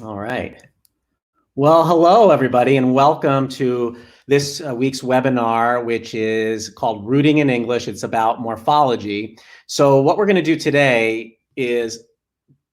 All right. Well, hello, everybody, and welcome to this week's webinar, which is called Rooting in English. It's about morphology. So what we're going to do today is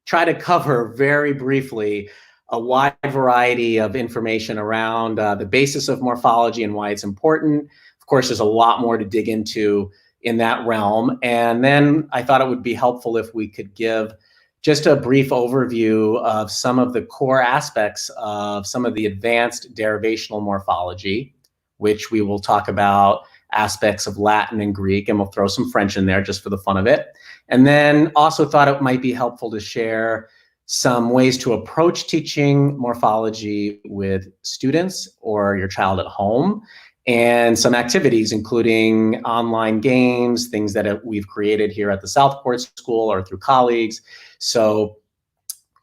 try to cover very briefly a wide variety of information around the basis of morphology and why it's important. Of course, there's a lot more to dig into in that realm. And then I thought it would be helpful if we could give just a brief overview of some of the core aspects of some of the advanced derivational morphology, which we will talk about aspects of Latin and Greek, and we'll throw some French in there just for the fun of it. And then also thought it might be helpful to share some ways to approach teaching morphology with students or your child at home, and some activities, including online games, things that we've created here at the Southport School or through colleagues. So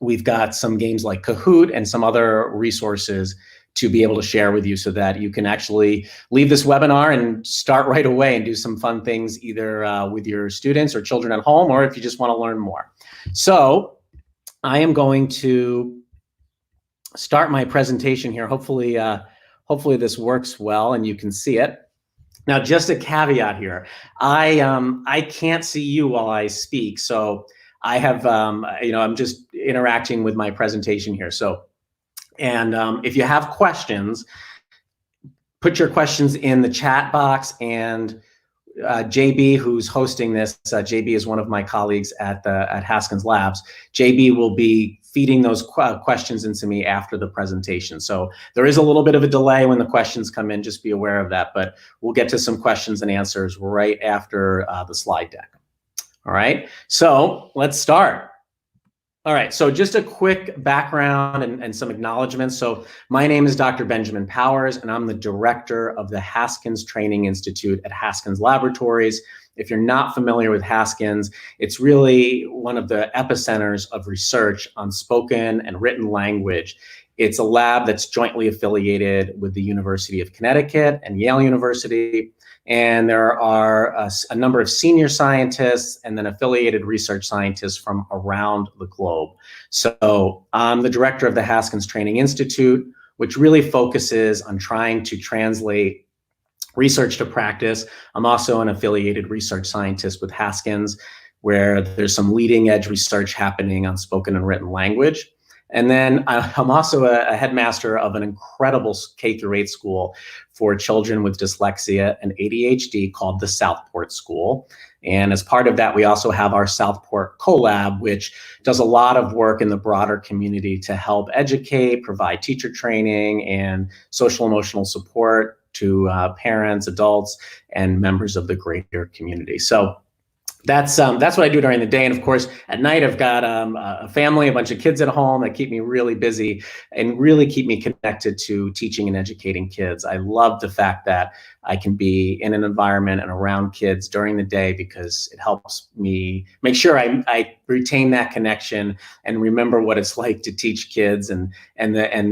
we've got some games like Kahoot and some other resources to be able to share with you so that you can actually leave this webinar and start right away and do some fun things either with your students or children at home, or if you just want to learn more. So I am going to start my presentation here. Hopefully this works well and you can see it. Now, just a caveat here. I can't see you while I speak, so I have, I'm just interacting with my presentation here. So, and if you have questions, put your questions in the chat box, and JB, who's hosting this, JB is one of my colleagues at Haskins Labs. JB will be feeding those questions into me after the presentation. So there is a little bit of a delay when the questions come in, just be aware of that, but we'll get to some questions and answers right after the slide deck. All right, so let's start. All right, so just a quick background and some acknowledgments. So my name is Dr. Benjamin Powers, and I'm the director of the Haskins Training Institute at Haskins Laboratories. If you're not familiar with Haskins, it's really one of the epicenters of research on spoken and written language. It's a lab that's jointly affiliated with the University of Connecticut and Yale University. And there are a number of senior scientists and then affiliated research scientists from around the globe. So I'm the director of the Haskins Training Institute, which really focuses on trying to translate research to practice. I'm also an affiliated research scientist with Haskins, where there's some leading edge research happening on spoken and written language. And then I'm also a headmaster of an incredible K-8 school for children with dyslexia and ADHD called the Southport School. And as part of that, we also have our Southport CoLab, which does a lot of work in the broader community to help educate, provide teacher training, and social emotional support to parents, adults, and members of the greater community. So that's what I do during the day. And of course, at night, I've got a family, a bunch of kids at home that keep me really busy and really keep me connected to teaching and educating kids. I love the fact that I can be in an environment and around kids during the day, because it helps me make sure I retain that connection and remember what it's like to teach kids and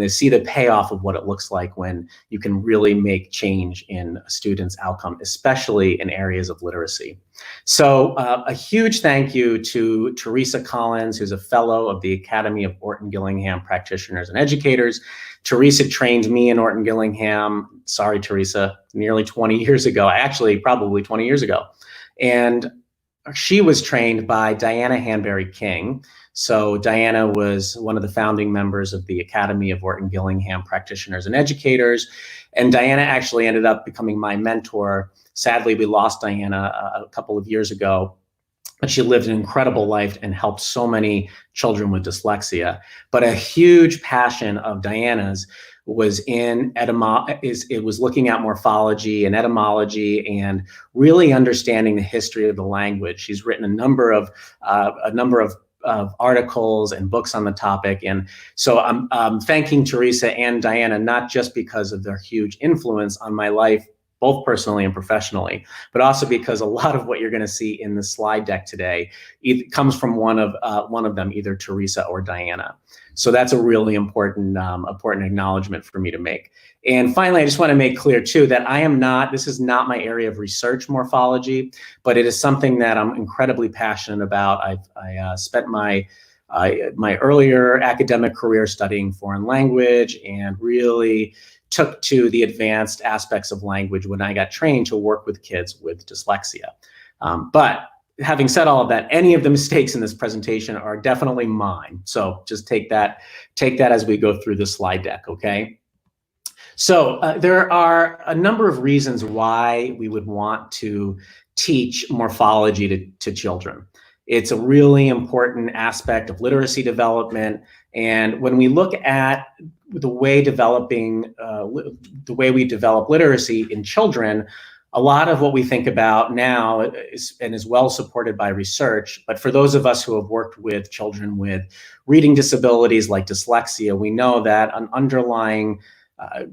see the payoff of what it looks like when you can really make change in a student's outcome, especially in areas of literacy. So a huge thank you to Teresa Collins, who's a fellow of the Academy of Orton-Gillingham Practitioners and Educators. Teresa trained me in Orton-Gillingham, sorry, Teresa, nearly 20 years ago, actually probably 20 years ago. And she was trained by Diana Hanbury-King. So Diana was one of the founding members of the Academy of Orton-Gillingham Practitioners and Educators. And Diana actually ended up becoming my mentor. Sadly, we lost Diana a couple of years ago, but she lived an incredible life and helped so many children with dyslexia. But a huge passion of Diana's was in it was looking at morphology and etymology and really understanding the history of the language. She's written a number of articles and books on the topic. And so I'm thanking Teresa and Diana, not just because of their huge influence on my life, both personally and professionally, but also because a lot of what you're going to see in the slide deck today comes from one of them, either Teresa or Diana. So that's a really important acknowledgement for me to make. And finally, I just want to make clear too that this is not my area of research, morphology, but it is something that I'm incredibly passionate about. I spent my my earlier academic career studying foreign language, and really took to the advanced aspects of language when I got trained to work with kids with dyslexia. But having said all of that, any of the mistakes in this presentation are definitely mine. So just take that as we go through the slide deck, okay? So there are a number of reasons why we would want to teach morphology to children. It's a really important aspect of literacy development. And when we look at the way we develop literacy in children, a lot of what we think about now is well supported by research. But for those of us who have worked with children with reading disabilities like dyslexia, we know that an underlying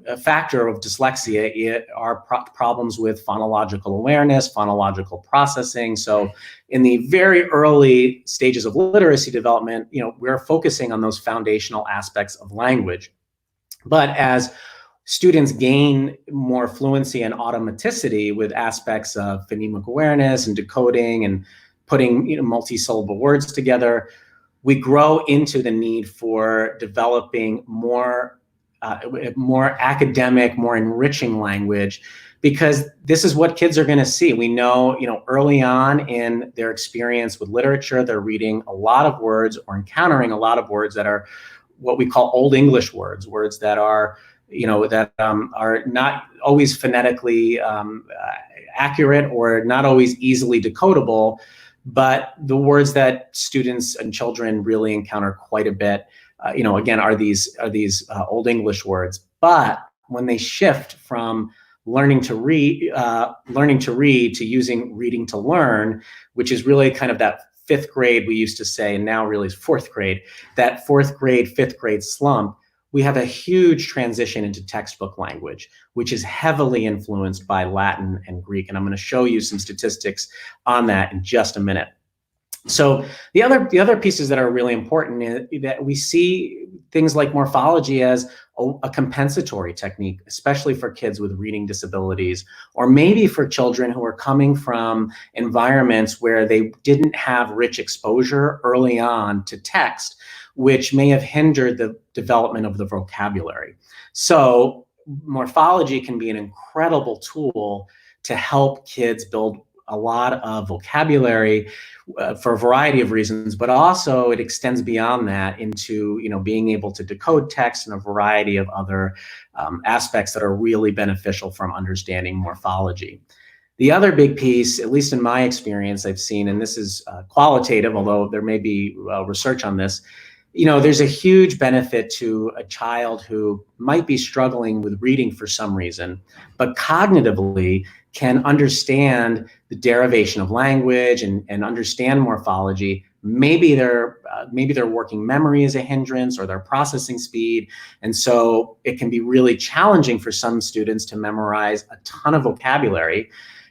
a factor of dyslexia are problems with phonological awareness, phonological processing. So in the very early stages of literacy development, we're focusing on those foundational aspects of language. But as students gain more fluency and automaticity with aspects of phonemic awareness and decoding and putting multi-syllable words together, we grow into the need for developing more academic, more enriching language, because this is what kids are going to see. We know, early on in their experience with literature, they're reading a lot of words or encountering a lot of words that are what we call Old English words, words that are, are not always phonetically accurate or not always easily decodable, but the words that students and children really encounter quite a bit. Again, are these Old English words. But when they shift from learning to read to using reading to learn, which is really kind of that fifth grade we used to say, and now really is fourth grade, that fourth grade, fifth grade slump, we have a huge transition into textbook language, which is heavily influenced by Latin and Greek. And I'm going to show you some statistics on that in just a minute. So the other pieces that are really important is that we see things like morphology as a compensatory technique, especially for kids with reading disabilities, or maybe for children who are coming from environments where they didn't have rich exposure early on to text, which may have hindered the development of the vocabulary. So morphology can be an incredible tool to help kids build a lot of vocabulary for a variety of reasons, but also it extends beyond that into being able to decode text and a variety of other aspects that are really beneficial from understanding morphology. The other big piece, at least in my experience, I've seen, and this is qualitative, although there may be research on this, there's a huge benefit to a child who might be struggling with reading for some reason, but cognitively can understand the derivation of language and understand morphology. Maybe their working memory is a hindrance or their processing speed. And so it can be really challenging for some students to memorize a ton of vocabulary.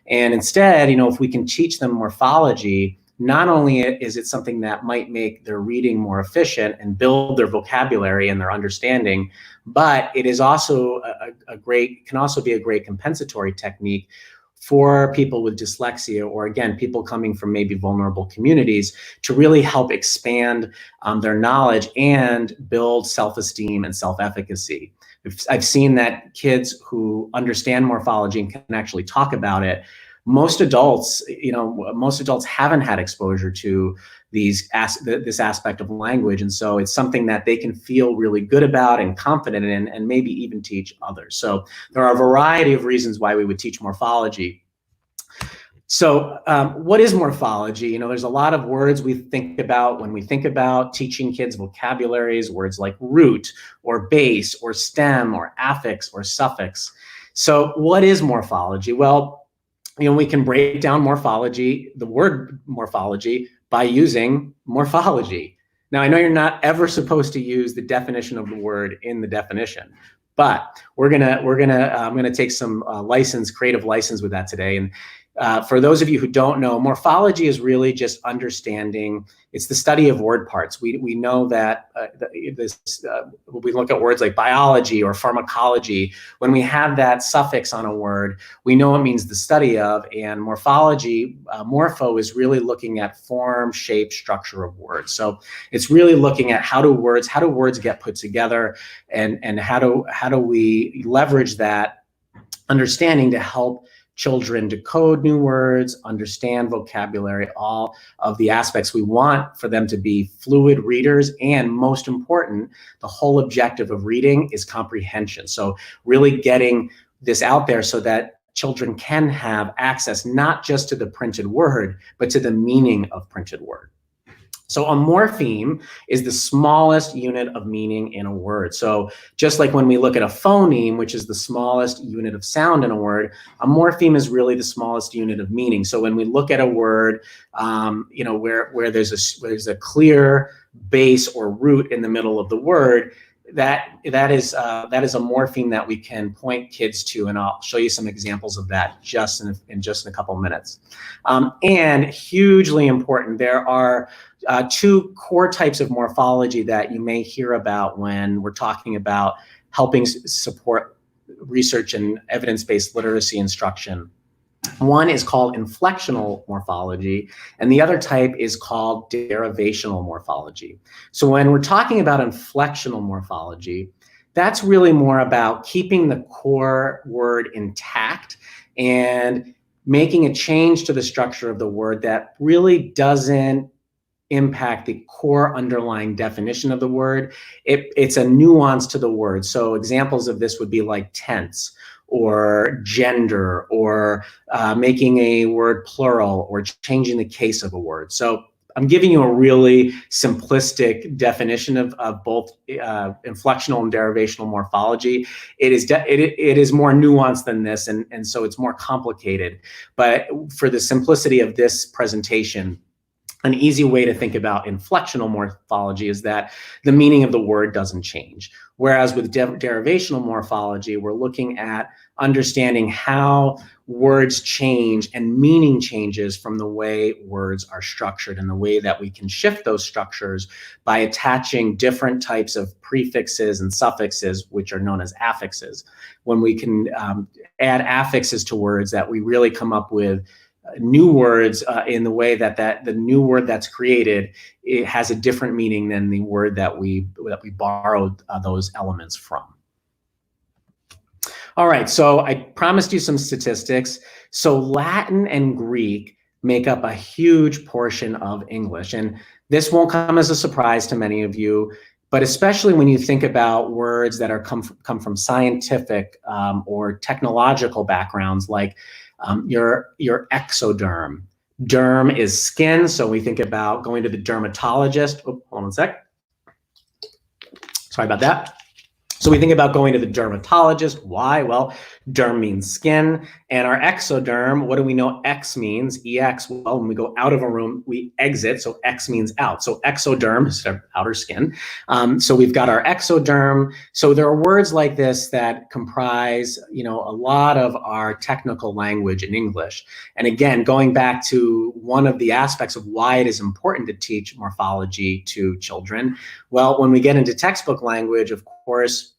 And instead, if we can teach them morphology, not only is it something that might make their reading more efficient and build their vocabulary and their understanding, but it is also can also be a great compensatory technique for people with dyslexia, or again, people coming from maybe vulnerable communities, to really help expand their knowledge and build self-esteem and self-efficacy. I've seen that kids who understand morphology and can actually talk about it, most adults haven't had exposure to this aspect of language. And so it's something that they can feel really good about and confident in, and maybe even teach others. So there are a variety of reasons why we would teach morphology. So what is morphology? There's a lot of words we think about when we think about teaching kids vocabularies, words like root or base or stem or affix or suffix. So what is morphology? Well, we can break down morphology, the word morphology, by using morphology. Now, I know you're not ever supposed to use the definition of the word in the definition, but I'm gonna take some creative license with that today. For those of you who don't know, morphology is really just understanding. It's the study of word parts. We know that when we look at words like biology or pharmacology, when we have that suffix on a word, we know it means the study of. And morphology, morpho, is really looking at form, shape, structure of words. So it's really looking at how do words get put together, and how do we leverage that understanding to help children decode new words, understand vocabulary, all of the aspects we want for them to be fluid readers. And most important, the whole objective of reading is comprehension. So really getting this out there so that children can have access not just to the printed word, but to the meaning of printed word. So a morpheme is the smallest unit of meaning in a word. So just like when we look at a phoneme, which is the smallest unit of sound in a word, a morpheme is really the smallest unit of meaning. So when we look at a word, where there's a clear base or root in the middle of the word, that is a morpheme that we can point kids to, and I'll show you some examples of that just in a couple minutes. And hugely important, there are two core types of morphology that you may hear about when we're talking about helping support research and evidence-based literacy instruction. One is called inflectional morphology, and the other type is called derivational morphology. So when we're talking about inflectional morphology, that's really more about keeping the core word intact and making a change to the structure of the word that really doesn't impact the core underlying definition of the word. It's a nuance to the word. So examples of this would be like tense, or gender, or making a word plural, or changing the case of a word. So I'm giving you a really simplistic definition of both inflectional and derivational morphology. It is more nuanced than this, and so it's more complicated. But for the simplicity of this presentation, an easy way to think about inflectional morphology is that the meaning of the word doesn't change. Whereas with derivational morphology, we're looking at understanding how words change and meaning changes from the way words are structured, and the way that we can shift those structures by attaching different types of prefixes and suffixes, which are known as affixes. When we can add affixes to words, that we really come up with new words in the way that the new word that's created, it has a different meaning than the word that we borrowed those elements from. All right, so I promised you some statistics. So Latin and Greek make up a huge portion of English, and this won't come as a surprise to many of you, but especially when you think about words that are come from scientific or technological backgrounds, like your exoderm. Derm is skin, so we think about going to the dermatologist. Oh, hold on a sec. Sorry about that. So we think about going to the dermatologist. Why? Well, derm means skin. And our exoderm, what do we know X means? EX, well, when we go out of a room, we exit, so X means out. So exoderm is outer skin. So we've got our exoderm. So there are words like this that comprise, a lot of our technical language in English. And again, going back to one of the aspects of why it is important to teach morphology to children, well, when we get into textbook language, of course,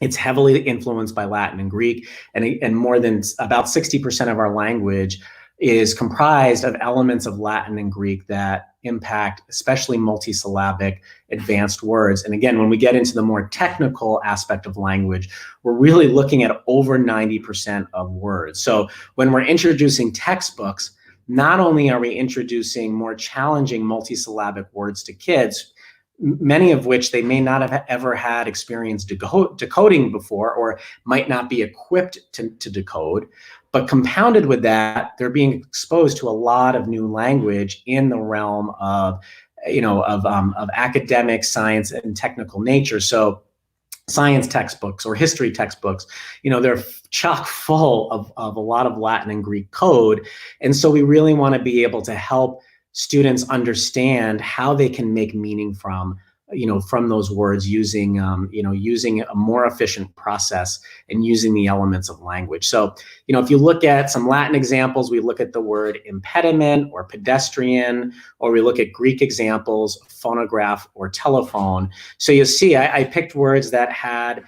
it's heavily influenced by Latin and Greek, and more than about 60% of our language is comprised of elements of Latin and Greek that impact especially multisyllabic advanced words. And again, when we get into the more technical aspect of language, we're really looking at over 90% of words. So when we're introducing textbooks, not only are we introducing more challenging multisyllabic words to kids, many of which they may not have ever had experience decoding before, or might not be equipped to decode. But compounded with that, they're being exposed to a lot of new language in the realm of academic, science, and technical nature. So science textbooks or history textbooks, they're chock full of a lot of Latin and Greek code. And so we really want to be able to help students understand how they can make meaning from from those words using, using a more efficient process and using the elements of language. So, if you look at some Latin examples, we look at the word impediment or pedestrian, or we look at Greek examples, phonograph or telephone. So you see, I picked words that had,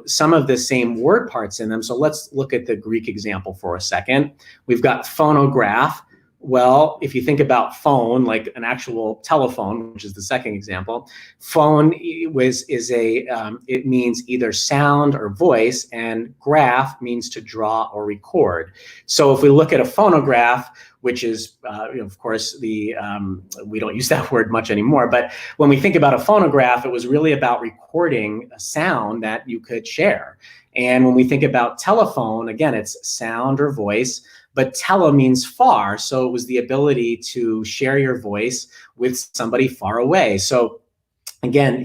some of the same word parts in them. So let's look at the Greek example for a second. We've got phonograph. Well, if you think about phone, like an actual telephone, which is the second example, phone it means either sound or voice, and graph means to draw or record. So if we look at a phonograph, which is, of course, we don't use that word much anymore, but when we think about a phonograph, it was really about recording a sound that you could share. And when we think about telephone, again, it's sound or voice, but tele means far. So it was the ability to share your voice with somebody far away. So again,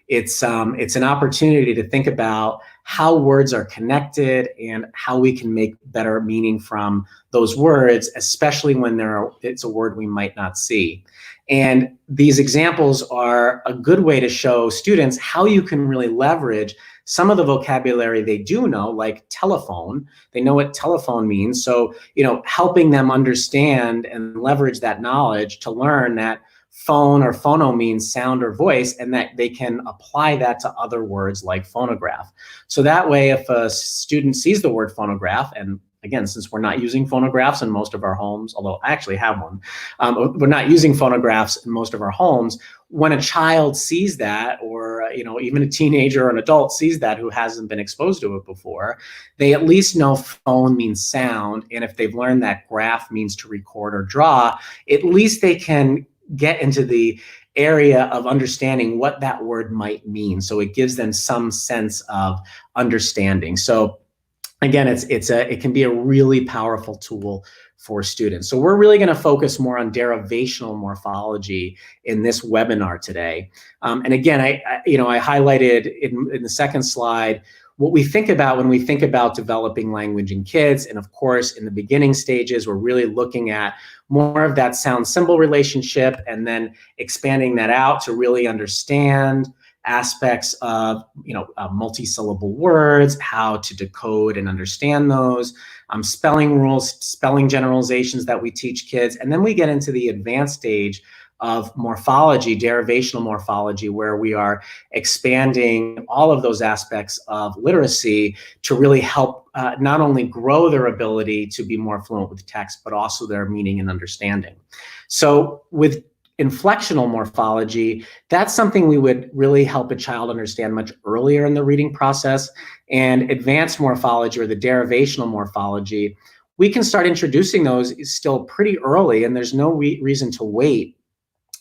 it's an opportunity to think about how words are connected and how we can make better meaning from those words, especially when it's a word we might not see. And these examples are a good way to show students how you can really leverage some of the vocabulary they do know, like telephone. They know what telephone means. So, helping them understand and leverage that knowledge to learn that phone or phono means sound or voice, and that they can apply that to other words like phonograph. So that way, if a student sees the word phonograph, and again, since we're not using phonographs in most of our homes, although I actually have one, we're not using phonographs in most of our homes. When a child sees that, or even a teenager or an adult sees that who hasn't been exposed to it before, they at least know phone means sound, and if they've learned that graph means to record or draw, at least they can get into the area of understanding what that word might mean. So it gives them some sense of understanding. So again, it can be a really powerful tool for students. So we're really going to focus more on derivational morphology in this webinar today. And again, I highlighted in the second slide what we think about when we think about developing language in kids. And of course, in the beginning stages, we're really looking at more of that sound-symbol relationship, and then expanding that out to really understand aspects of multi-syllable words, how to decode and understand those, spelling rules, spelling generalizations that we teach kids. And then we get into the advanced stage of morphology, derivational morphology, where we are expanding all of those aspects of literacy to really help not only grow their ability to be more fluent with text, but also their meaning and understanding. So with inflectional morphology, that's something we would really help a child understand much earlier in the reading process. And advanced morphology, or the derivational morphology, we can start introducing those still pretty early, and there's no reason to wait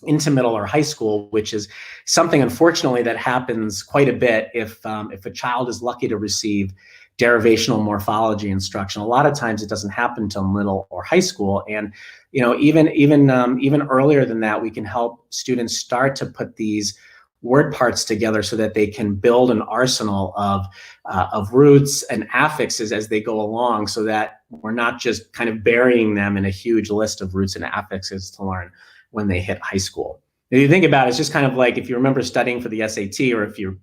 into middle or high school, which is something, unfortunately, that happens quite a bit if a child is lucky to receive derivational morphology instruction. A lot of times it doesn't happen until middle or high school, and even earlier than that, we can help students start to put these word parts together so that they can build an arsenal of roots and affixes as they go along, so that we're not just kind of burying them in a huge list of roots and affixes to learn when they hit high school. If you think about it, it's just kind of like if you remember studying for the SAT, or if you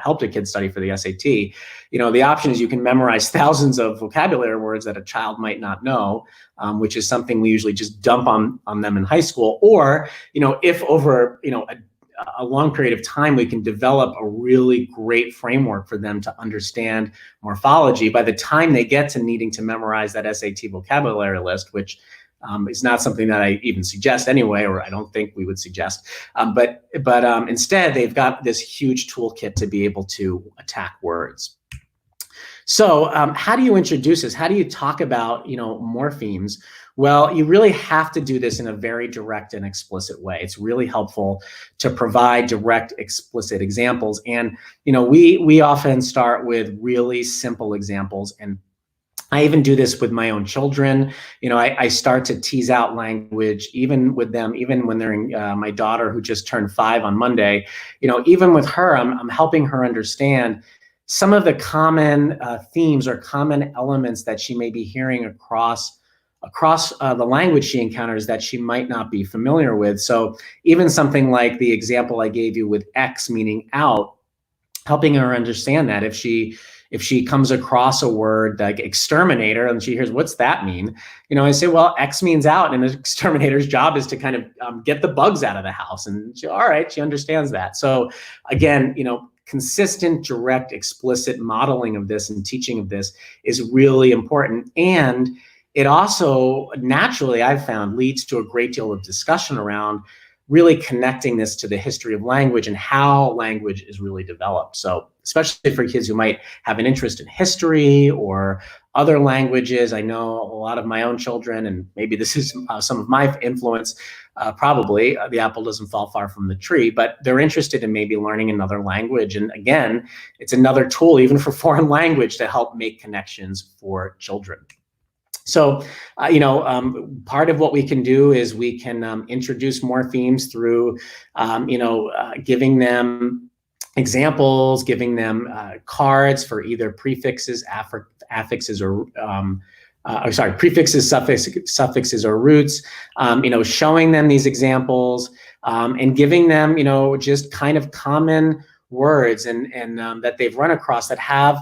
helped a kid study for the SAT, the option is you can memorize thousands of vocabulary words that a child might not know, which is something we usually just dump on them in high school. Or if over a long period of time we can develop a really great framework for them to understand morphology, by the time they get to needing to memorize that SAT vocabulary list, which is not something that I even suggest anyway, or I don't think we would suggest. But instead, they've got this huge toolkit to be able to attack words. So how do you introduce this? How do you talk about morphemes? Well, you really have to do this in a very direct and explicit way. It's really helpful to provide direct, explicit examples. And we often start with really simple examples, and I even do this with my own children. I start to tease out language even with them, even when they're in, my daughter, who just turned 5 on Monday, even with her, I'm helping her understand some of the common themes or common elements that she may be hearing across across the language she encounters that she might not be familiar with. So even something like the example I gave you with X meaning out, helping her understand that if she comes across a word like exterminator and she hears, what's that mean? I say, well, X means out, and the exterminator's job is to kind of get the bugs out of the house. And she, all right, she understands that. So again, consistent, direct, explicit modeling of this and teaching of this is really important. And it also naturally, I've found, leads to a great deal of discussion around really connecting this to the history of language and how language is really developed. So especially for kids who might have an interest in history or other languages. I know a lot of my own children, and maybe this is some of my influence, probably, the apple doesn't fall far from the tree, but they're interested in maybe learning another language. And again, it's another tool, even for foreign language, to help make connections for children. So, part of what we can do is we can introduce morphemes through, giving them examples, giving them cards for either prefixes, affixes, or prefixes, suffixes, or roots. Showing them these examples and giving them, just kind of common words and that they've run across that have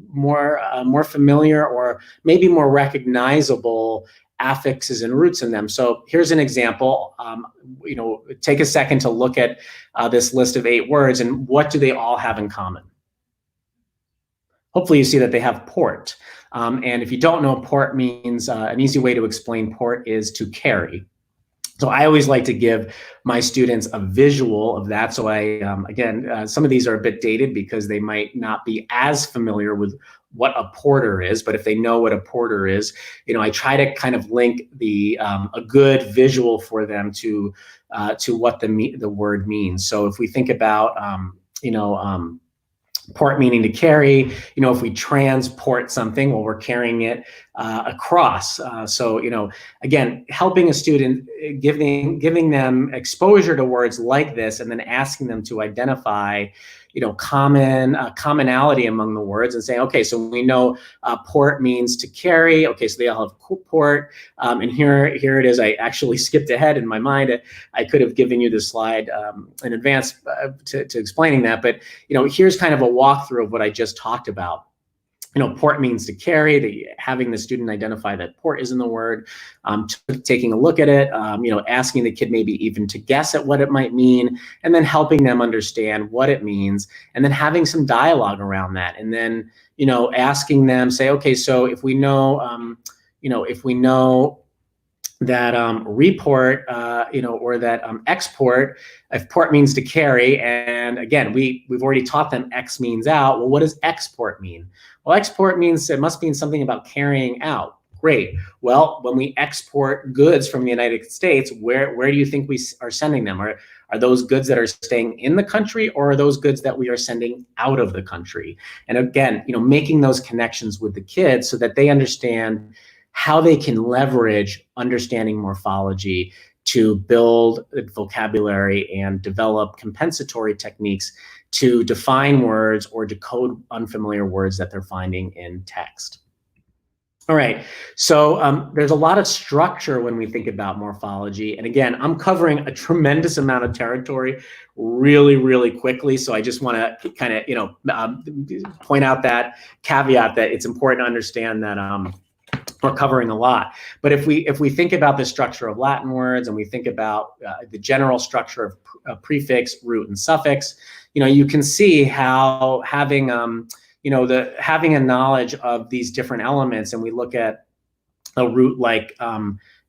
more familiar or maybe more recognizable affixes and roots in them. So here's an example. Take a second to look at this list of 8 words, and what do they all have in common? Hopefully you see that they have port. And if you don't know, port means, an easy way to explain port is to carry. So I always like to give my students a visual of that. So again, some of these are a bit dated because they might not be as familiar with what a porter is, but if they know what a porter is, I try to kind of link a good visual for them to what the word means. So if we think about, port meaning to carry, if we transport something, well, we're carrying it across. So, again, helping a student, giving them exposure to words like this, and then asking them to identify, commonality among the words, and saying, okay, so we know port means to carry. Okay, so they all have port, and here it is. I actually skipped ahead in my mind. I could have given you this slide in advance to explaining that, but here's kind of a walkthrough of what I just talked about. Port means to carry, having the student identify that port is in the word, taking a look at it, asking the kid maybe even to guess at what it might mean, and then helping them understand what it means, and then having some dialogue around that. And then, asking them, say, okay, so if we know that report, or that export, if port means to carry, and again, we've already taught them X means out. Well, what does export mean? Well, export means it must mean something about carrying out. Great. Well, when we export goods from the United States, where do you think we are sending them? Are those goods that are staying in the country, or are those goods that we are sending out of the country? And again, making those connections with the kids so that they understand how they can leverage understanding morphology to build vocabulary and develop compensatory techniques to define words or decode unfamiliar words that they're finding in text. All right, so there's a lot of structure when we think about morphology. And again, I'm covering a tremendous amount of territory really, really quickly. So I just want to kind of, point out that caveat that it's important to understand that we're covering a lot. But if we think about the structure of Latin words, and we think about the general structure of prefix, root, and suffix, you can see how having having a knowledge of these different elements, and we look at a root like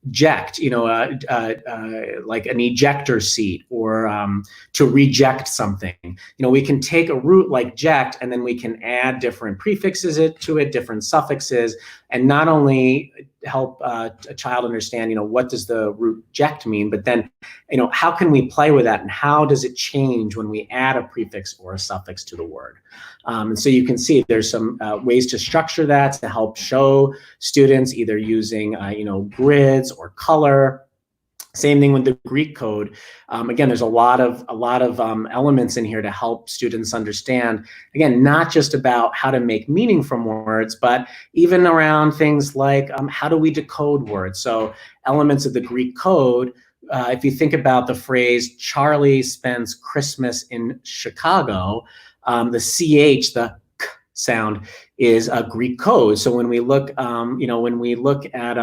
eject, like an ejector seat, or to reject something. We can take a root like eject, and then we can add different prefixes to it, different suffixes, and not only help a child understand, what does the root eject mean, but then, how can we play with that, and how does it change when we add a prefix or a suffix to the word? And so you can see there's some ways to structure that to help show students, either using, grids or color. Same thing with the Greek code. Again, there's a lot of elements in here to help students understand, again, not just about how to make meaning from words, but even around things like how do we decode words. So elements of the Greek code, if you think about the phrase, Charlie spends Christmas in Chicago, the CH, the K sound, is a Greek code. So when we look, when we look at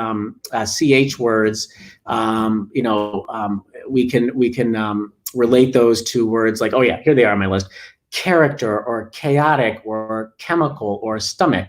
CH words, we can relate those to words like, oh yeah, here they are on my list: character, or chaotic, or chemical, or stomach.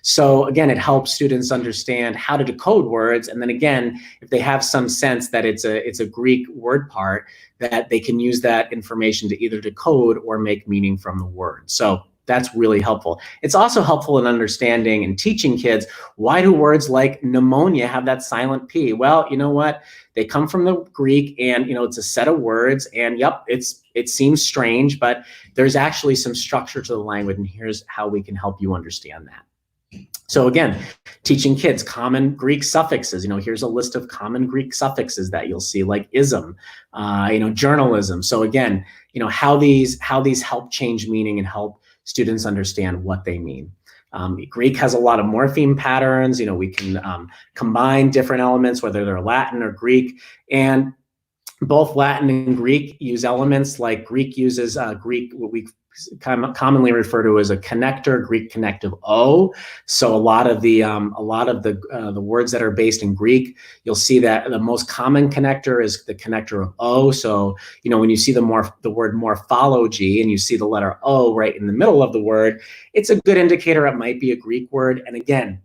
So again, it helps students understand how to decode words, and then again, if they have some sense that it's a Greek word part, that they can use that information to either decode or make meaning from the word. So that's really helpful. It's also helpful in understanding and teaching kids, why do words like pneumonia have that silent P? Well, you know what? They come from the Greek, and it's a set of words, and yep, it seems strange, but there's actually some structure to the language, and here's how we can help you understand that. So again, teaching kids common Greek suffixes. Here's a list of common Greek suffixes that you'll see, like ism, journalism. So again, how these help change meaning and help students understand what they mean. Greek has a lot of morpheme patterns. We can combine different elements, whether they're Latin or Greek, and both Latin and Greek use elements. Like Greek uses Greek, what we commonly refer to as a connector, Greek connective O. So a lot of the words that are based in Greek, you'll see that the most common connector is the connector of O. So when you see the word morphology and you see the letter O right in the middle of the word, it's a good indicator it might be a Greek word. And again,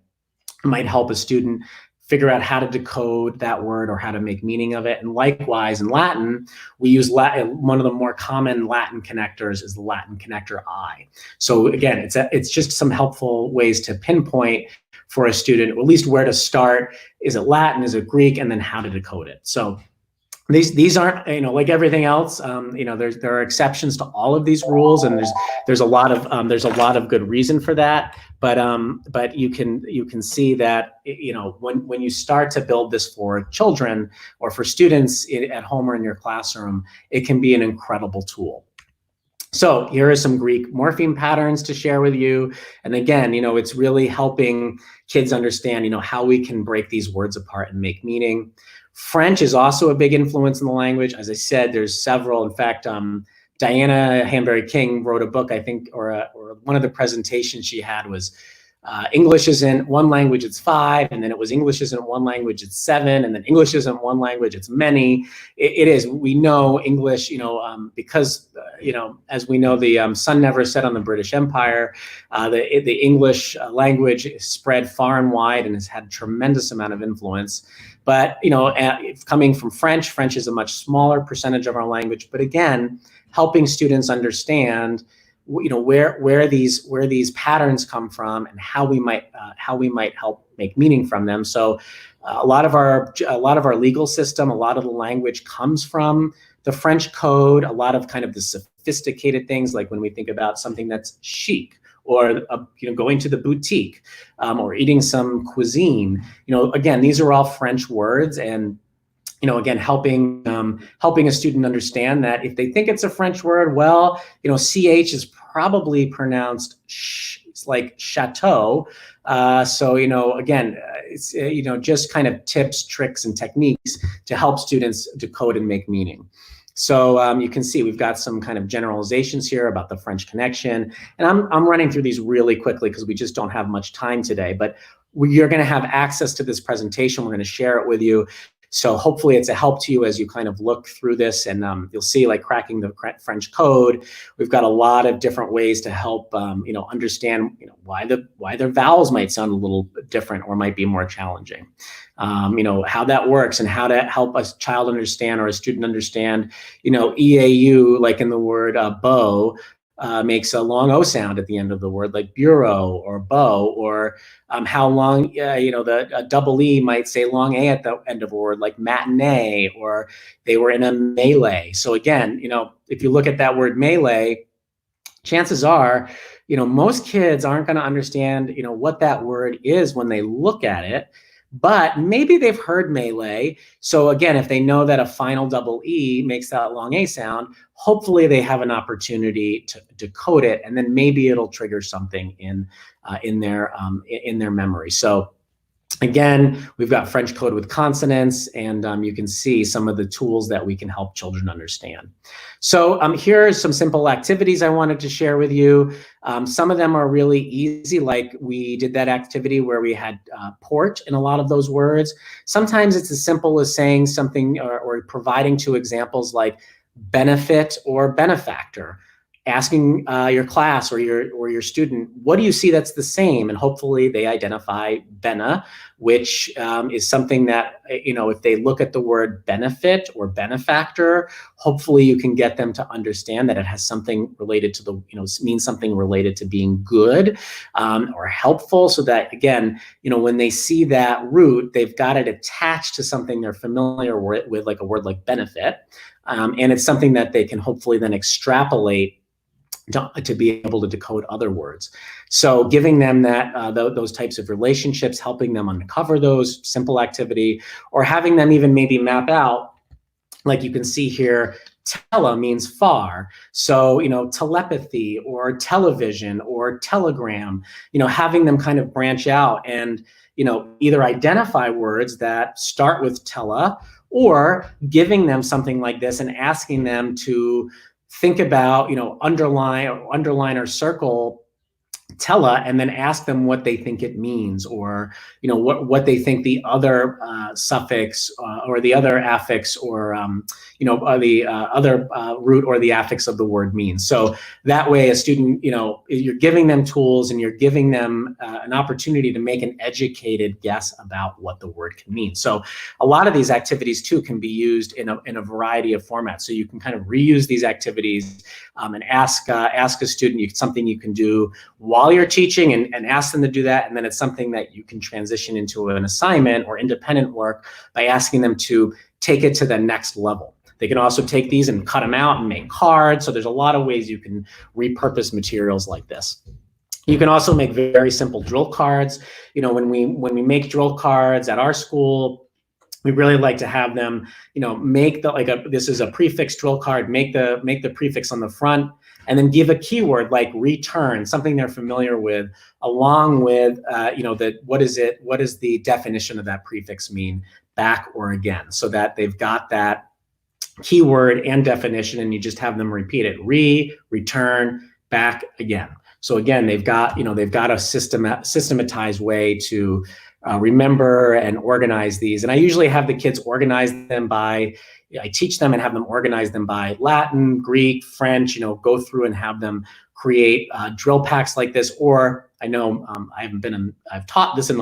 it might help a student figure out how to decode that word or how to make meaning of it. And likewise, in Latin, we use Latin. One of the more common Latin connectors is the Latin connector I. So again, it's just some helpful ways to pinpoint for a student, or at least where to start. Is it Latin? Is it Greek? And then how to decode it. So these aren't, like everything else, there are exceptions to all of these rules, and there's a lot of good reason for that. But you can see that when you start to build this for children or for students at home or in your classroom, it can be an incredible tool. So here are some Greek morpheme patterns to share with you. And again, it's really helping kids understand, how we can break these words apart and make meaning. French is also a big influence in the language. As I said, there's several. In fact, Diana Hanbury-King wrote a book, I think, or one of the presentations she had was English isn't one language, it's 5, and then it was English isn't one language, it's 7, and then English isn't one language, it's many. It is. We know English, because as we know, the sun never set on the British Empire. The English language is spread far and wide and has had a tremendous amount of influence. But coming from French is a much smaller percentage of our language. But again, helping students understand where these patterns come from and how we might help make meaning from them. So a lot of our legal system, a lot of the language comes from the French code. A lot of kind of the sophisticated things, like when we think about something that's chic, or going to the boutique, or eating some cuisine. Again, these are all French words, and again, helping a student understand that if they think it's a French word, well, CH is probably pronounced it's like chateau. So again, it's just kind of tips, tricks, and techniques to help students decode and make meaning. So you can see we've got some kind of generalizations here about the French connection. And I'm running through these really quickly because we just don't have much time today. But you're going to have access to this presentation. We're going to share it with you. So hopefully it's a help to you as you kind of look through this, and you'll see, like, cracking the French code. We've got a lot of different ways to help understand why their vowels might sound a little different or might be more challenging. How that works and how to help a child understand or a student understand, EAU, like in the word bow, makes a long O sound at the end of the word, like bureau or bow, or how long, the double E might say long A at the end of a word, like matinee, or they were in a melee. So again, if you look at that word melee, chances are, most kids aren't going to understand, what that word is when they look at it. but maybe they've heard Malay. So again, if they know that a final double E makes that long A sound, hopefully they have an opportunity to decode it, and then maybe it'll trigger something in their memory. So again, we've got French code with consonants, and you can see some of the tools that we can help children understand. So here are some simple activities I wanted to share with you. Some of them are really easy, like we did that activity where we had port in a lot of those words. Sometimes it's as simple as saying something or providing two examples like benefit or benefactor. Asking your class or your student, what do you see that's the same? And hopefully they identify bena, which is something that, if they look at the word benefit or benefactor, hopefully you can get them to understand that it has something related to means something related to being good or helpful, so that, again, when they see that root, they've got it attached to something they're familiar with, like a word like benefit. And it's something that they can hopefully then extrapolate to be able to decode other words. So giving them that those types of relationships, helping them uncover those simple activity, or having them even maybe map out, like you can see here, tele means far. So, telepathy or television or telegram, having them kind of branch out and, either identify words that start with tele, or giving them something like this and asking them to think about, underline or circle tele, and then ask them what they think it means, or what they think the other suffix or the other affix, or the other root or the affix of the word means. So that way, a student, you're giving them tools and you're giving them an opportunity to make an educated guess about what the word can mean. So a lot of these activities too can be used in a variety of formats. So you can kind of reuse these activities and ask a student something you can do while you're teaching, and ask them to do that. And then it's something that you can transition into an assignment or independent work by asking them to take it to the next level. They can also take these and cut them out and make cards. So there's a lot of ways you can repurpose materials like this. You can also make very simple drill cards. When we make drill cards at our school, we really like to have them, make this is a prefix drill card, make the prefix on the front, and then give a keyword like return, something they're familiar with, along with, what does the definition of that prefix mean, back or again, so that they've got that keyword and definition, and you just have them repeat it, return, back, again. So again, they've got a systematized way to remember and organize these. And I usually have the kids organize them by, I teach them and have them organize them by Latin, Greek, French, go through and have them create drill packs like this. Or I know I've taught this in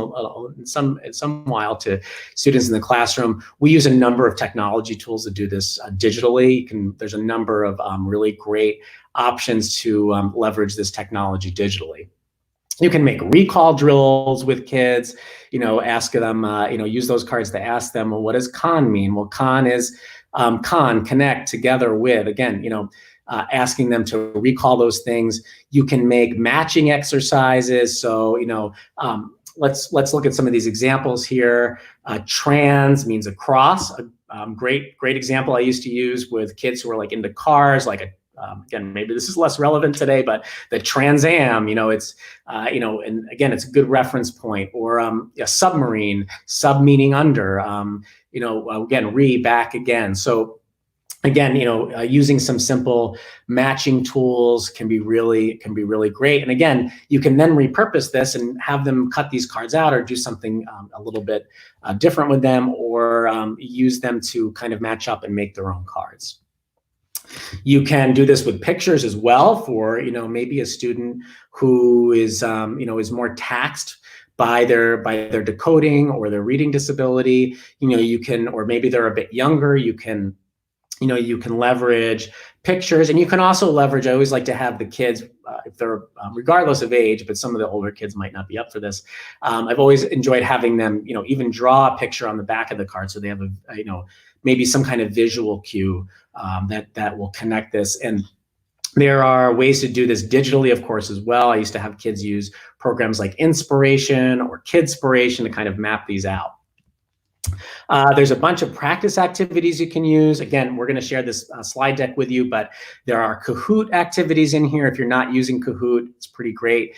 some while to students in the classroom. We use a number of technology tools to do this digitally. There's a number of really great options to leverage this technology digitally. You can make recall drills with kids, ask them, use those cards to ask them, well, what does con mean? Well, con is connect, together with, again, asking them to recall those things. You can make matching exercises. So, let's look at some of these examples here. Trans means across. Great example I used to use with kids who are like into cars, like again, maybe this is less relevant today, but the Trans Am, it's, and again, it's a good reference point. Or a submarine, sub meaning under, again, back again. So again, using some simple matching tools can be really great. And again, you can then repurpose this and have them cut these cards out, or do something a little bit different with them, or use them to kind of match up and make their own cards. You can do this with pictures as well for, maybe a student who is, is more taxed by their decoding or their reading disability. You can, or maybe they're a bit younger, you can leverage pictures, and you can also leverage, I always like to have the kids, if they're, regardless of age, but some of the older kids might not be up for this. I've always enjoyed having them, even draw a picture on the back of the card, so they have maybe some kind of visual cue that will connect this. And there are ways to do this digitally, of course, as well. I used to have kids use programs like Inspiration or Kidspiration to kind of map these out. There's a bunch of practice activities you can use. Again, we're going to share this slide deck with you, but there are Kahoot activities in here. If you're not using Kahoot, it's pretty great.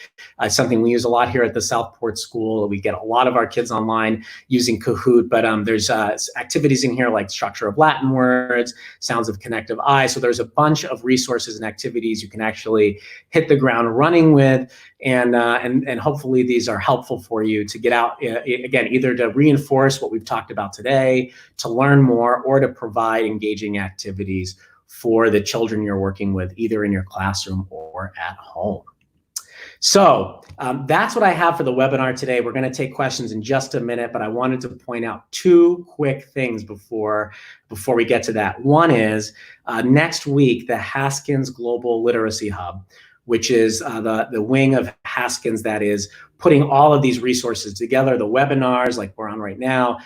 Something we use a lot here at the Southport School. We get a lot of our kids online using Kahoot, but there's activities in here like structure of Latin words, sounds of connective I. So there's a bunch of resources and activities you can actually hit the ground running with. And hopefully these are helpful for you to get out, again, either to reinforce what we've talked about today, to learn more, or to provide engaging activities for the children you're working with, either in your classroom or at home. So that's what I have for the webinar today. We're going to take questions in just a minute, but I wanted to point out two quick things before we get to that. One is next week, the Haskins Global Literacy Hub, which is the wing of Haskins that is putting all of these resources together, the webinars like we're on right now.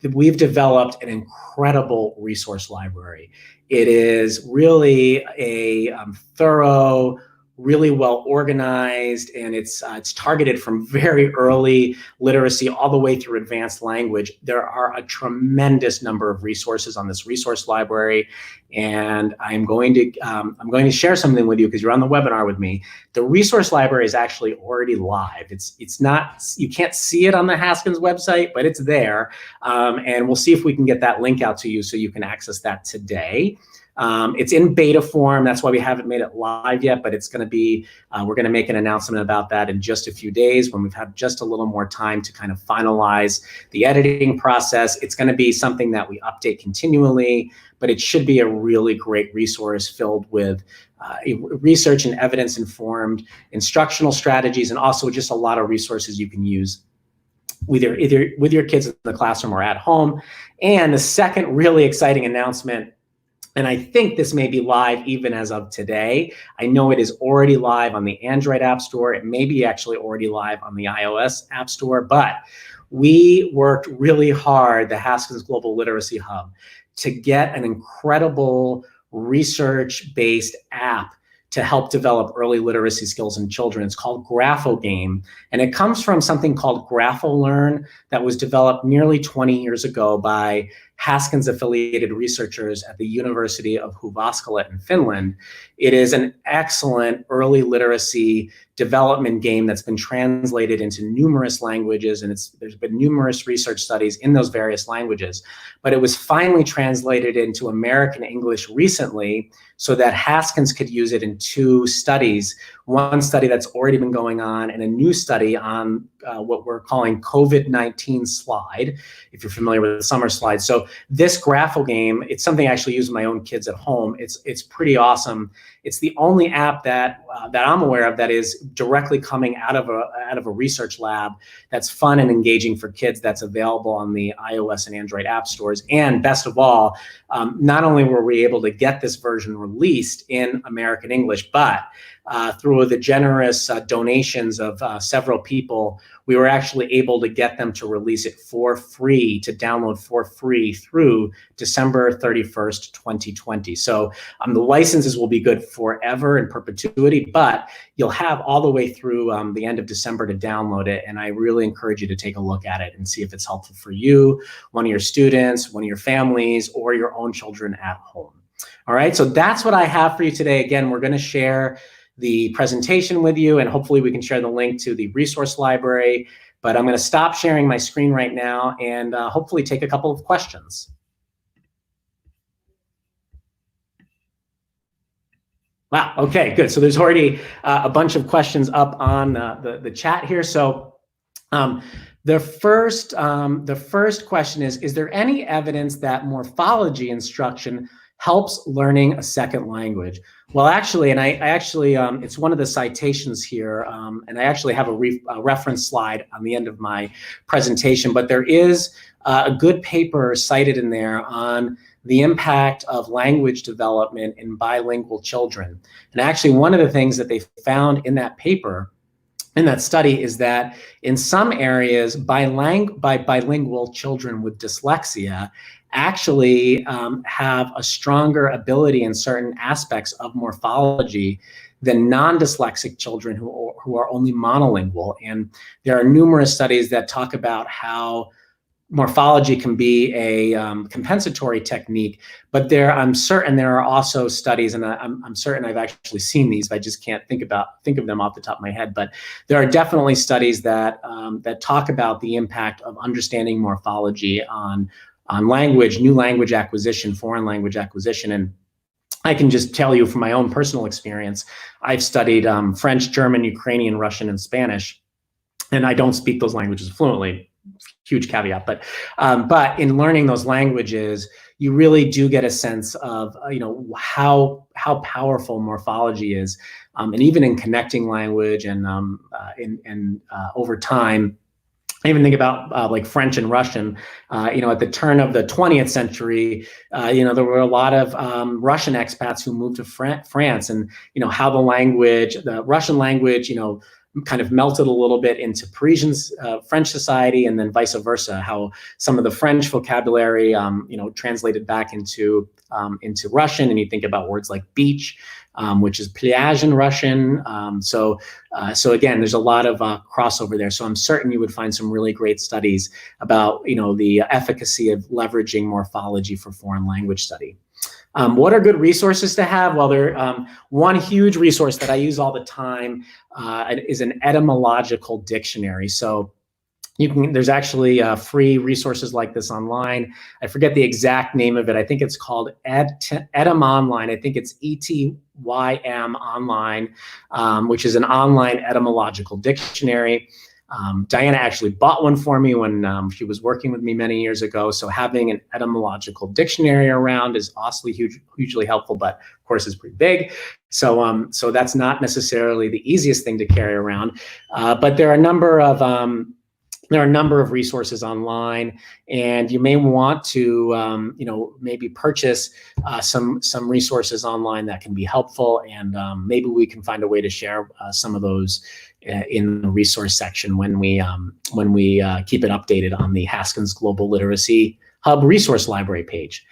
We've developed an incredible resource library. It is really a thorough, really well organized, and it's targeted from very early literacy all the way through advanced language. There are a tremendous number of resources on this resource library, and I'm going to share something with you because you're on the webinar with me. The resource library is actually already live. It's not, you can't see it on the Haskins website, but it's there, and we'll see if we can get that link out to you so you can access that today. It's in beta form. That's why we haven't made it live yet, but it's going to be, we're going to make an announcement about that in just a few days when we've had just a little more time to kind of finalize the editing process. It's going to be something that we update continually, but it should be a really great resource filled with research and evidence-informed instructional strategies, and also just a lot of resources you can use either with your kids in the classroom or at home. And the second really exciting announcement, and I think this may be live even as of today. I know it is already live on the Android App Store. It may be actually already live on the iOS App Store, but we worked really hard, the Haskins Global Literacy Hub, to get an incredible research-based app to help develop early literacy skills in children. It's called GraphoGame, and it comes from something called GraphoLearn that was developed nearly 20 years ago by Haskins-affiliated researchers at the University of Jyväskylä in Finland. It is an excellent early literacy development game that's been translated into numerous languages, and there's been numerous research studies in those various languages. But it was finally translated into American English recently so that Haskins could use it in two studies, one study that's already been going on and a new study on what we're calling COVID-19 slide, if you're familiar with the summer slide. So this GraphoGame, it's something I actually use with my own kids at home. It's pretty awesome. It's the only app that I'm aware of that is directly coming out of a research lab that's fun and engaging for kids, that's available on the iOS and Android app stores. And best of all, not only were we able to get this version released in American English, but through the generous donations of several people, we were actually able to get them to release it for free, to download for free through December 31st, 2020. So the licenses will be good forever in perpetuity, but you'll have all the way through the end of December to download it. And I really encourage you to take a look at it and see if it's helpful for you, one of your students, one of your families, or your own children at home. All right, so that's what I have for you today. Again, we're going to share the presentation with you, and hopefully we can share the link to the resource library. But I'm going to stop sharing my screen right now and hopefully take a couple of questions. Wow, okay, good. So there's already a bunch of questions up on the chat here. So the first question is there any evidence that morphology instruction helps learning a second language? Well, actually, and I actually, it's one of the citations here, and I actually have a reference slide on the end of my presentation, but there is a good paper cited in there on the impact of language development in bilingual children. And actually, one of the things that they found in that paper, in that study, is that in some areas, bilingual children with dyslexia actually have a stronger ability in certain aspects of morphology than non-dyslexic children who are only monolingual. And there are numerous studies that talk about how morphology can be a compensatory technique, but I'm certain there are also studies, and I'm certain I've actually seen these, but I just can't think of them off the top of my head. But there are definitely studies that that talk about the impact of understanding morphology on language, new language acquisition, foreign language acquisition. And I can just tell you from my own personal experience, I've studied French, German, Ukrainian, Russian, and Spanish, and I don't speak those languages fluently. Huge caveat, but in learning those languages, you really do get a sense of how powerful morphology is, and even in connecting language and over time. I even think about like French and Russian. At the turn of the 20th century, there were a lot of Russian expats who moved to France, and how the Russian language, kind of melted a little bit into Parisian French society, and then vice versa. How some of the French vocabulary, translated back into Russian, and you think about words like beach, which is pliage in Russian. So again, there's a lot of crossover there. So I'm certain you would find some really great studies about the efficacy of leveraging morphology for foreign language study. What are good resources to have? Well, one huge resource that I use all the time is an etymological dictionary. So there's actually free resources like this online. I forget the exact name of it. I think it's called Etym Online. I think it's ETYM Online, which is an online etymological dictionary. Diana actually bought one for me when she was working with me many years ago. So having an etymological dictionary around is also hugely helpful, but of course it's pretty big. So that's not necessarily the easiest thing to carry around. But there are a number of resources online, and you may want to maybe purchase some resources online that can be helpful, and maybe we can find a way to share some of those in the resource section when we keep it updated on the Haskins Global Literacy Hub resource library page.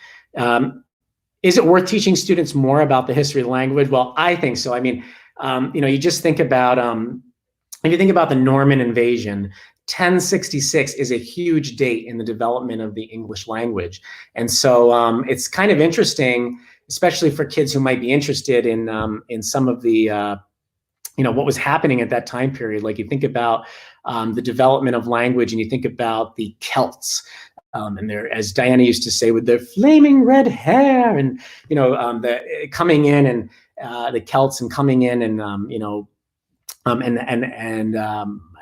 Is it worth teaching students more about the history of the language? Well, I think so. I mean, you just think about if you think about the Norman invasion, 1066 is a huge date in the development of the English language. And so it's kind of interesting, especially for kids who might be interested in some of the, what was happening at that time period. Like you think about the development of language, and you think about the Celts. And they're, as Diana used to say, with their flaming red hair, and the coming in, and the Celts, and coming in, and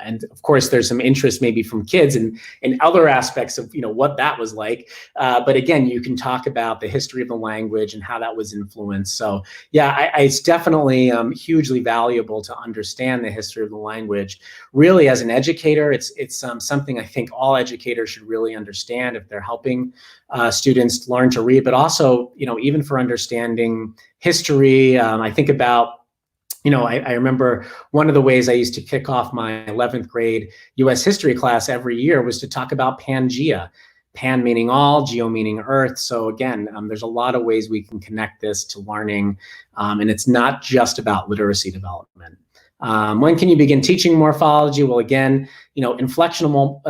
and of course there's some interest maybe from kids in other aspects of what that was like, but again, you can talk about the history of the language and how that was influenced. So yeah, it's definitely hugely valuable to understand the history of the language. Really, as an educator, it's something I think all educators should really understand if they're helping students learn to read, but also even for understanding history. I think about I remember one of the ways I used to kick off my 11th grade U.S. history class every year was to talk about Pangea. Pan meaning all, geo meaning earth. So again, there's a lot of ways we can connect this to learning, and it's not just about literacy development. When can you begin teaching morphology? Well, again, inflectional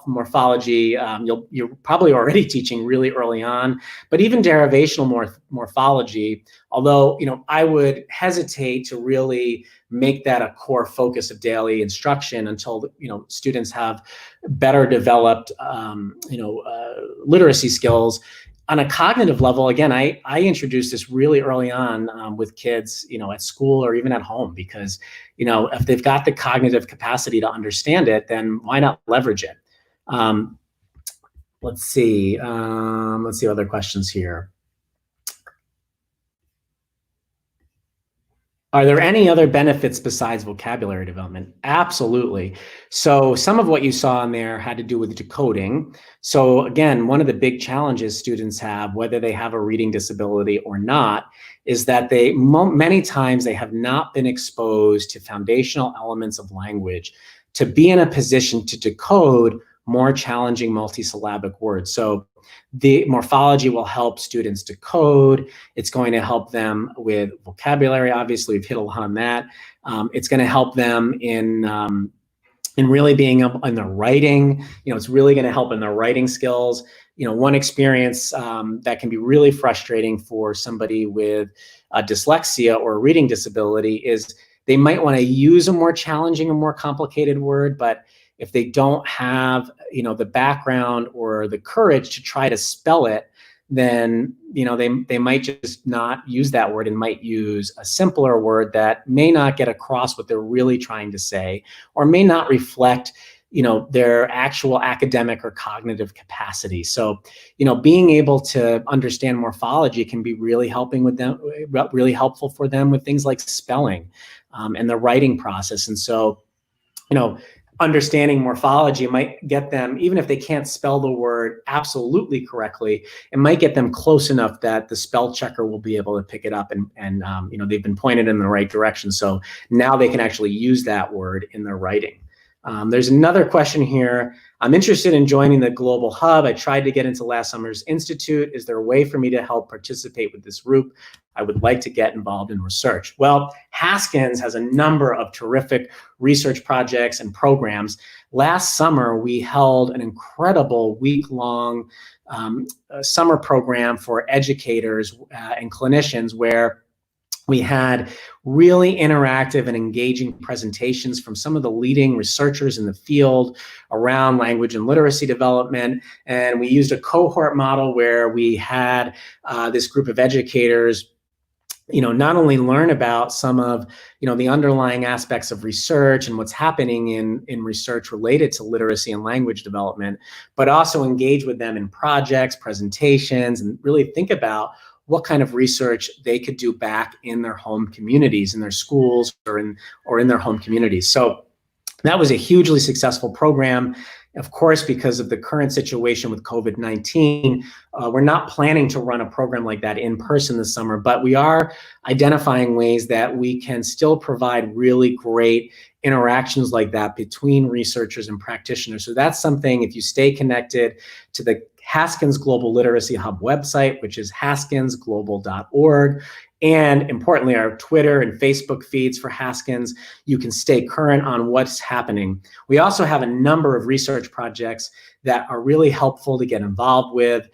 morphology, you're probably already teaching really early on, but even derivational morphology, although, I would hesitate to really make that a core focus of daily instruction until, students have better developed, literacy skills. On a cognitive level, again, I introduced this really early on with kids, at school or even at home, because, if they've got the cognitive capacity to understand it, then why not leverage it? Let's see other questions here. Are there any other benefits besides vocabulary development? Absolutely. So some of what you saw in there had to do with decoding. So again, one of the big challenges students have, whether they have a reading disability or not, is that many times they have not been exposed to foundational elements of language to be in a position to decode more challenging multisyllabic words. So the morphology will help students decode. It's going to help them with vocabulary. Obviously, we've hit a lot on that. It's going to help them in and really being able in their writing. It's really going to help in their writing skills. One experience that can be really frustrating for somebody with dyslexia or a reading disability is they might want to use a more challenging or more complicated word, but if they don't have the background or the courage to try to spell it, then they might just not use that word and might use a simpler word that may not get across what they're really trying to say, or may not reflect their actual academic or cognitive capacity. So being able to understand morphology can be really really helpful for them with things like spelling and the writing process. And so understanding morphology might get them, even if they can't spell the word absolutely correctly, it might get them close enough that the spell checker will be able to pick it up and they've been pointed in the right direction. So now they can actually use that word in their writing. There's another question here. I'm interested in joining the Global Hub. I tried to get into last summer's institute. Is there a way for me to help participate with this group? I would like to get involved in research. Well, Haskins has a number of terrific research projects and programs. Last summer, we held an incredible week-long summer program for educators and clinicians where we had really interactive and engaging presentations from some of the leading researchers in the field around language and literacy development. And we used a cohort model where we had this group of educators not only learn about some of the underlying aspects of research and what's happening in research related to literacy and language development, but also engage with them in projects, presentations, and really think about what kind of research they could do back in their home communities, in their schools, or in their home communities. So that was a hugely successful program. Of course, because of the current situation with COVID-19, we're not planning to run a program like that in person this summer, but we are identifying ways that we can still provide really great interactions like that between researchers and practitioners. So that's something, if you stay connected to the Haskins Global Literacy Hub website, which is haskinsglobal.org, and importantly, our Twitter and Facebook feeds for Haskins, you can stay current on what's happening. We also have a number of research projects that are really helpful to get involved with.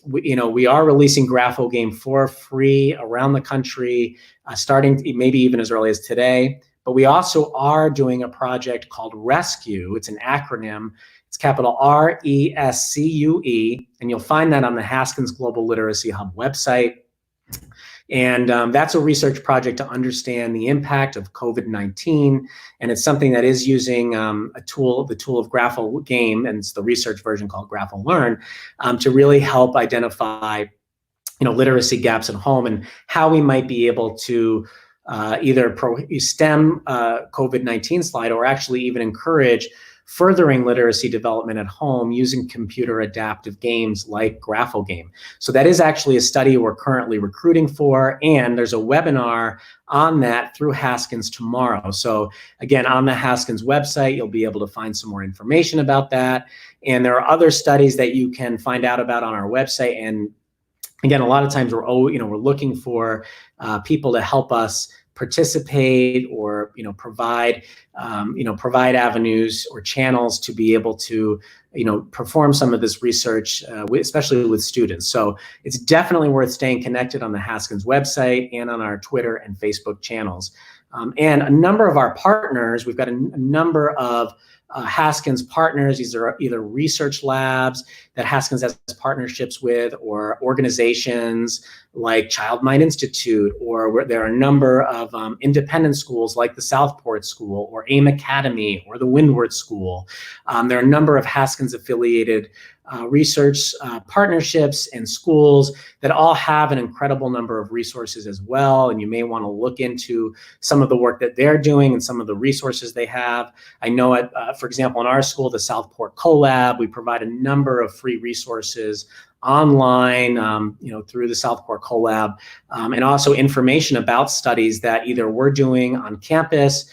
We are releasing GraphoGame for free around the country, starting maybe even as early as today. But we also are doing a project called Rescue. It's an acronym. It's capital RESCUE, and you'll find that on the Haskins Global Literacy Hub website. And that's a research project to understand the impact of COVID-19. And it's something that is using the tool of GraphoGame, and it's the research version called GraphoLearn, to really help identify literacy gaps at home and how we might be able to either stem COVID-19 slide or actually even encourage furthering literacy development at home using computer adaptive games like GraphoGame. So that is actually a study we're currently recruiting for, and there's a webinar on that through Haskins tomorrow. So again, on the Haskins website, you'll be able to find some more information about that. And there are other studies that you can find out about on our website. And again, a lot of times we're looking for people to help us participate or provide avenues or channels to be able to perform some of this research, especially with students. So it's definitely worth staying connected on the Haskins website and on our Twitter and Facebook channels. And a number of our partners, we've got a number of Haskins partners. These are either research labs that Haskins has partnerships with, or organizations like Child Mind Institute, or there are a number of independent schools like the Southport School or AIM Academy or the Windward School. There are a number of Haskins affiliated research partnerships and schools that all have an incredible number of resources as well. And you may want to look into some of the work that they're doing and some of the resources they have. I know for example, in our school, the Southport CoLab, we provide a number of free resources online, through the Southport CoLab, and also information about studies that either we're doing on campus,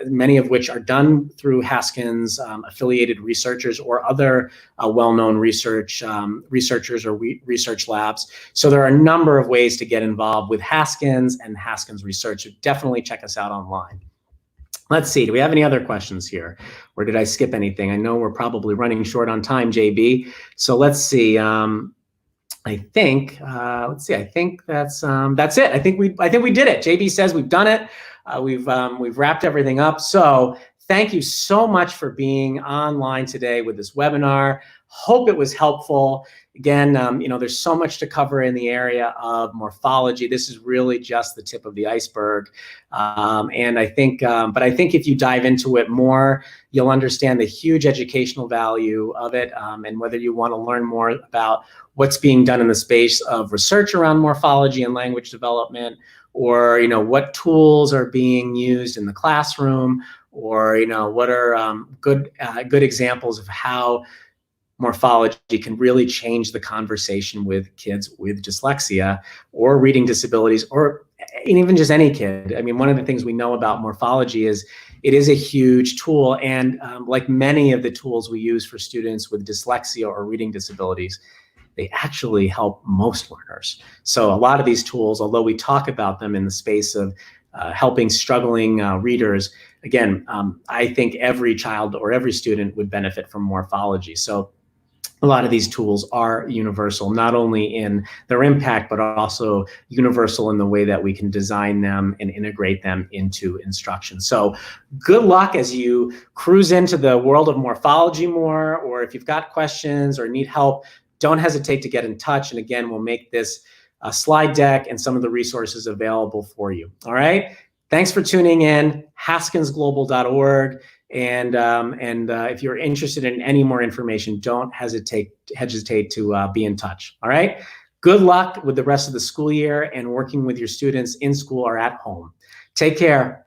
many of which are done through Haskins affiliated researchers or other well-known researchers or research labs. So there are a number of ways to get involved with Haskins and Haskins research. So definitely check us out online. Let's see, do we have any other questions here? Or did I skip anything? I know we're probably running short on time, JB. So let's see. I think let's see. I think that's it. I think we did it. JB says we've done it. We've wrapped everything up. So thank you so much for being online today with this webinar. Hope it was helpful. Again, there's so much to cover in the area of morphology. This is really just the tip of the iceberg. And I think, but I think if you dive into it more, you'll understand the huge educational value of it, and whether you want to learn more about what's being done in the space of research around morphology and language development, or what tools are being used in the classroom, or what are good examples of how morphology can really change the conversation with kids with dyslexia or reading disabilities, or even just any kid. I mean, one of the things we know about morphology is it is a huge tool, and like many of the tools we use for students with dyslexia or reading disabilities, they actually help most learners. So a lot of these tools, although we talk about them in the space of helping struggling readers, again, I think every child or every student would benefit from morphology. So a lot of these tools are universal, not only in their impact, but also universal in the way that we can design them and integrate them into instruction. So good luck as you cruise into the world of morphology more, or if you've got questions or need help, don't hesitate to get in touch. And again, we'll make this slide deck and some of the resources available for you. All right. Thanks for tuning in. HaskinsGlobal.org. And if you're interested in any more information, don't hesitate to be in touch. All right. Good luck with the rest of the school year and working with your students in school or at home. Take care.